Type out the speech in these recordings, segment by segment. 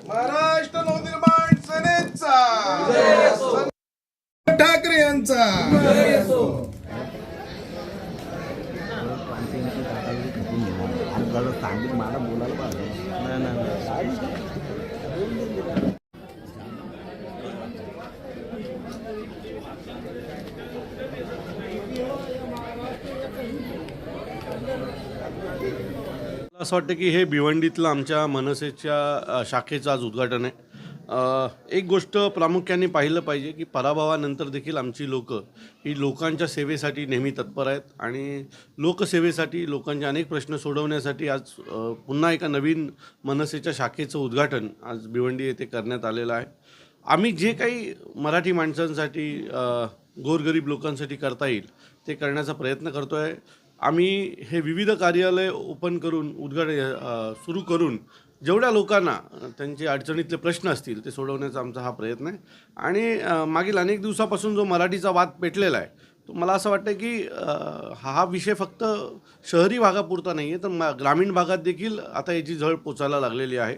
महाराष्ट्र नवनिर्माण सेनेचा ठाकरे यांचा सांगितलं मला बोलायला पाहिजे. असं वाटतं की हे भिवंडीतलं आमच्या मनसेच्या शाखेचं आज उद्घाटन आहे. एक गोष्ट प्रामुख्याने पाहिलं पाहिजे की पराभवानंतर देखील आमची लोकं ही लोकांच्या सेवेसाठी नेहमी तत्पर आहेत आणि लोकसेवेसाठी लोकांचे अनेक प्रश्न सोडवण्यासाठी आज पुन्हा एका नवीन मनसेच्या शाखेचं उद्घाटन आज भिवंडी येथे करण्यात आलेलं आहे. आम्ही जे काही मराठी माणसांसाठी गोरगरीब लोकांसाठी करता येईल ते करण्याचा प्रयत्न करतो आहे. आम्ही हे विविध कार्यालय ओपन करून सुरू करून जेवढ्या लोकांना त्यांचे अडचणीतले प्रश्न असतील ते सोडवण्याचा आमचा हा प्रयत्न आहे. आणि मागील अनेक दिवसापासून जो मराठीचा वाद पेटलेला आहे तो मला असं वाटतं की हा विषय फक्त शहरी भागापुरता नाही आहे तर ग्रामीण भागात देखील आता याची झळ पोचायला लागलेली आहे.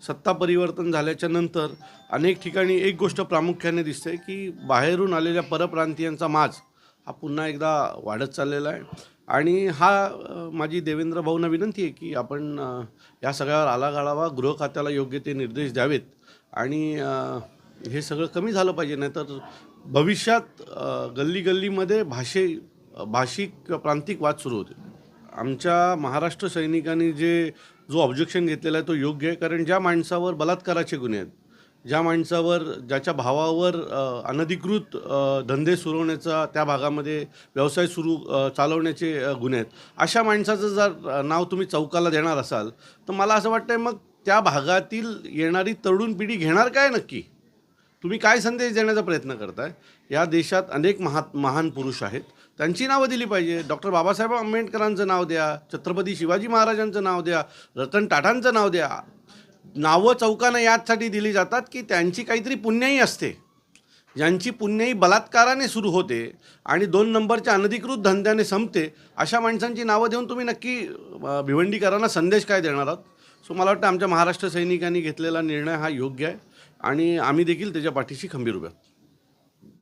सत्ता परिवर्तन झाल्याच्या नंतर अनेक ठिकाणी एक गोष्ट प्रामुख्याने दिसते की बाहेरून आलेल्या परप्रांतीयांचा माज हा पुन्हा एकदा वाढत चाललेला आहे. आणि हा माझी देवेंद्र भाऊंना विनंती आहे की आपण या सगळ्यावर आला घालावा, गृह खात्याला योग्य ते निर्देश द्यावेत आणि हे सगळं कमी झालं पाहिजे. नाहीतर भविष्यात गल्ली गल्लीमध्ये भाषिक प्रांतिक वाद सुरू होते. आमच्या महाराष्ट्र सैनिकांनी जो ऑब्जेक्शन घेतलेला आहे तो योग्य आहे. कारण ज्या माणसावर बलात्काराचे गुन्हे आहेत, ज्याच्या भावावर अनधिकृत धंदे सुरवण्याचा त्या भागामध्ये व्यवसाय चालवण्याचे गुन्हे आहेत, अशा माणसाचं जर नाव तुम्ही चौकाला देणार असाल तर मला असं वाटतं मग त्या भागातील येणारी तरुण पिढी घेणार काय नक्की? तुम्ही काय संदेश देण्याचा प्रयत्न करताय? या देशात अनेक महान पुरुष आहेत, त्यांची नावं दिली पाहिजे. डॉक्टर बाबासाहेब आंबेडकरांचं नाव द्या, छत्रपती शिवाजी महाराजांचं नाव द्या, रतन टाटांचं नाव द्या. नावं चौकानं यासाठी दिली जातात की त्यांची काहीतरी पुण्याई असते, ज्यांची पुण्याई बलात्काराने सुरू होते आणि 2 नंबरच्या अनधिकृत धंद्याने संपते. अशा माणसांची नावं देऊन तुम्ही नक्की भिवंडीकरांना संदेश काय देणार आहात? सो मला वाटतं आमच्या महाराष्ट्र सैनिकांनी घेतलेला निर्णय हा योग्य आहे आणि आम्ही देखील त्याच्या पाठीशी खंबीर उभे आहोत.